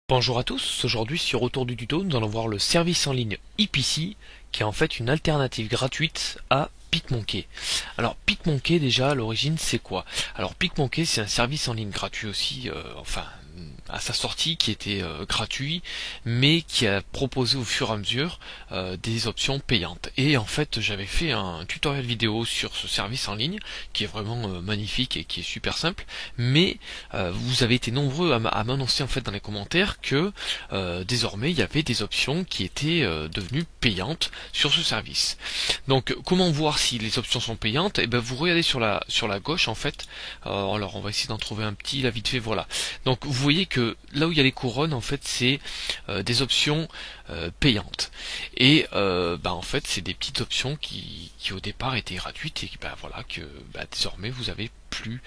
Bonjour à tous, aujourd'hui sur Retour du tuto, nous allons voir le service en ligne ePC qui est en fait une alternative gratuite à PicMonkey. Alors PicMonkey déjà à l'origine c'est quoi? Alors PicMonkey c'est un service en ligne gratuit aussi, à sa sortie qui était gratuit mais qui a proposé au fur et à mesure des options payantes. Et en fait j'avais fait un tutoriel vidéo sur ce service en ligne qui est vraiment magnifique et qui est super simple, mais vous avez été nombreux à m'annoncer en fait dans les commentaires que désormais il y avait des options qui étaient devenues payantes sur ce service. Donc comment voir si les options sont payantes? Et ben vous regardez sur la gauche en fait. Alors on va essayer d'en trouver un petit là vite fait, voilà. Donc vous voyez que là où il y a les couronnes en fait c'est des options payantes. Et en fait c'est des petites options qui au départ étaient gratuites et voilà que désormais vous avez plus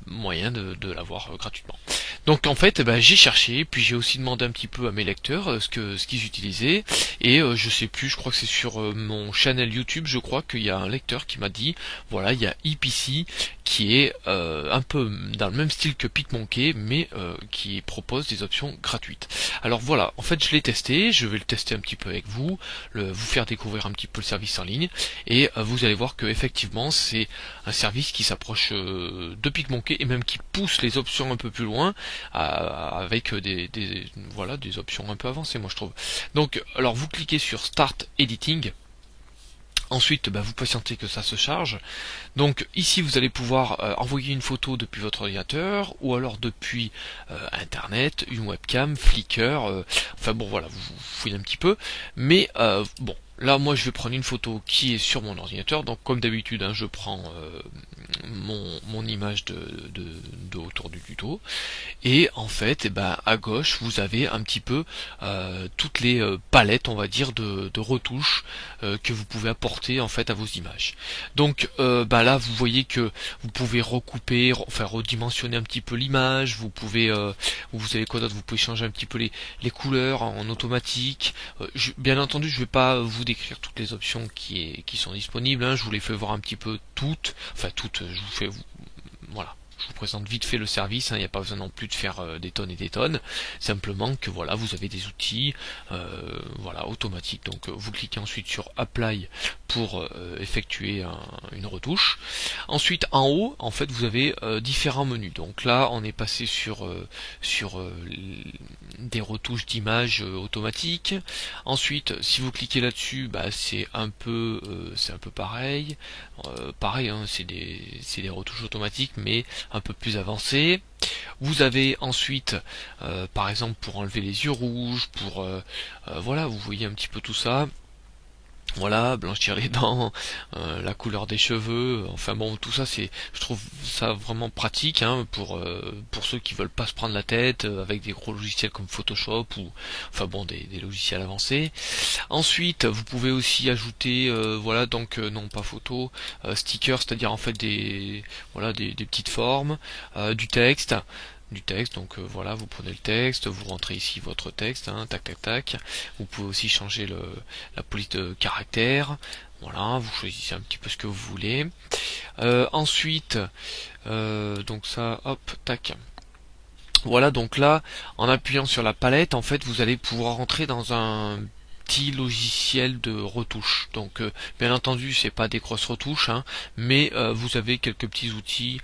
moyen de l'avoir gratuitement. Donc en fait j'ai cherché, puis j'ai aussi demandé un petit peu à mes lecteurs ce qu'ils utilisaient, et je sais plus, je crois que c'est sur mon channel YouTube, je crois qu'il y a un lecteur qui m'a dit voilà, il y a ePC qui est un peu dans le même style que PicMonkey, mais qui propose des options gratuites. Alors voilà, en fait je l'ai testé, je vais le tester un petit peu avec vous, vous faire découvrir un petit peu le service en ligne, et vous allez voir que effectivement c'est un service qui s'approche de PicMonkey et même qui pousse les options un peu plus loin avec des options un peu avancées, moi je trouve. Donc alors vous cliquez sur Start Editing. Ensuite, vous patientez que ça se charge. Donc ici, vous allez pouvoir envoyer une photo depuis votre ordinateur ou alors depuis Internet, une webcam, Flickr. Enfin bon, voilà, vous fouillez un petit peu. Mais bon, là, moi, je vais prendre une photo qui est sur mon ordinateur. Donc comme d'habitude, je prends mon image de autour du tuto. Et en fait, à gauche, vous avez un petit peu toutes les palettes, on va dire, de retouches que vous pouvez apporter en fait à vos images. Donc là, vous voyez que vous pouvez recouper, redimensionner un petit peu l'image. Vous pouvez, vous avez quoi d'autre? Vous pouvez changer un petit peu les couleurs en automatique. Bien entendu, je vais pas vous décrire toutes les options qui sont disponibles. Je vous les fais voir un petit peu toutes. Enfin toutes. Je vous fais voilà. Je vous présente vite fait le service, il n'y a pas besoin non plus de faire des tonnes et des tonnes, simplement que voilà, vous avez des outils automatiques. Donc vous cliquez ensuite sur Apply pour effectuer une retouche. Ensuite en haut, en fait, vous avez différents menus. Donc là, on est passé sur des retouches d'images automatiques. Ensuite, si vous cliquez là-dessus, c'est un peu pareil. C'est des retouches automatiques, mais un peu plus avancées. Vous avez ensuite, par exemple, pour enlever les yeux rouges, voilà, vous voyez un petit peu tout ça. Voilà, blanchir les dents, la couleur des cheveux, enfin bon, tout ça je trouve ça vraiment pratique pour ceux qui veulent pas se prendre la tête avec des gros logiciels comme Photoshop ou des logiciels avancés. Ensuite, vous pouvez aussi ajouter non pas photo, stickers, c'est-à-dire en fait des petites formes, du texte, donc voilà, vous prenez le texte, vous rentrez ici votre texte, tac tac tac. Vous pouvez aussi changer la police de caractère, voilà, vous choisissez un petit peu ce que vous voulez. Ensuite, donc ça, hop, tac. Voilà, donc là, en appuyant sur la palette, en fait, vous allez pouvoir rentrer dans un petit logiciel de retouche. Donc bien entendu c'est pas des grosses retouches, mais vous avez quelques petits outils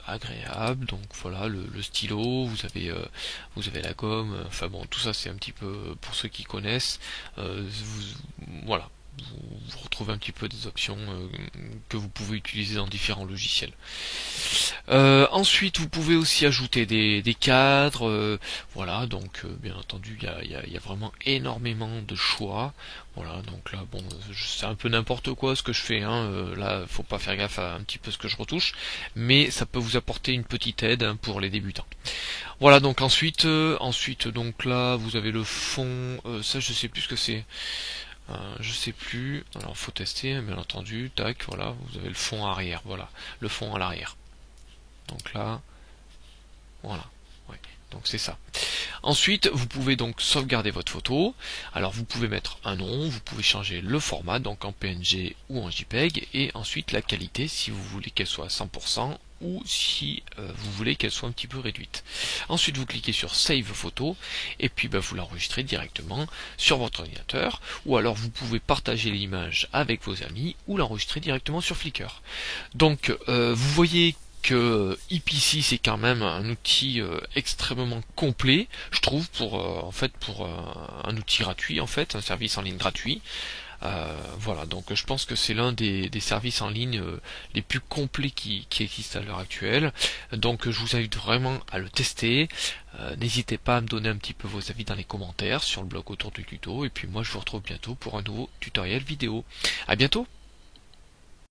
agréables. Donc voilà, le stylo, vous avez la gomme, tout ça c'est un petit peu pour ceux qui connaissent. Voilà, vous retrouvez un petit peu des options que vous pouvez utiliser dans différents logiciels. Ensuite, vous pouvez aussi ajouter des cadres, voilà. Donc, bien entendu, il y a vraiment énormément de choix. Voilà, donc là, bon, c'est un peu n'importe quoi ce que je fais. Là, faut pas faire gaffe à un petit peu ce que je retouche, mais ça peut vous apporter une petite aide pour les débutants. Voilà, donc ensuite, donc là, vous avez le fond. Ça, je sais plus ce que c'est. Je sais plus. Alors, faut tester, bien entendu. Tac, voilà, vous avez le fond arrière. Voilà, le fond à l'arrière. Donc là, voilà, ouais, donc c'est ça. Ensuite, vous pouvez donc sauvegarder votre photo. Alors vous pouvez mettre un nom, vous pouvez changer le format, donc en PNG ou en JPEG, et ensuite la qualité, si vous voulez qu'elle soit à 100%, ou si vous voulez qu'elle soit un petit peu réduite. Ensuite vous cliquez sur Save photo et puis vous l'enregistrez directement sur votre ordinateur, ou alors vous pouvez partager l'image avec vos amis ou l'enregistrer directement sur Flickr. Donc vous voyez que EPC c'est quand même un outil extrêmement complet, je trouve, pour un outil gratuit, en fait, un service en ligne gratuit. Voilà, donc je pense que c'est l'un des services en ligne les plus complets qui existent à l'heure actuelle. Donc je vous invite vraiment à le tester. N'hésitez pas à me donner un petit peu vos avis dans les commentaires sur le blog autour du tuto. Et puis moi je vous retrouve bientôt pour un nouveau tutoriel vidéo. À bientôt!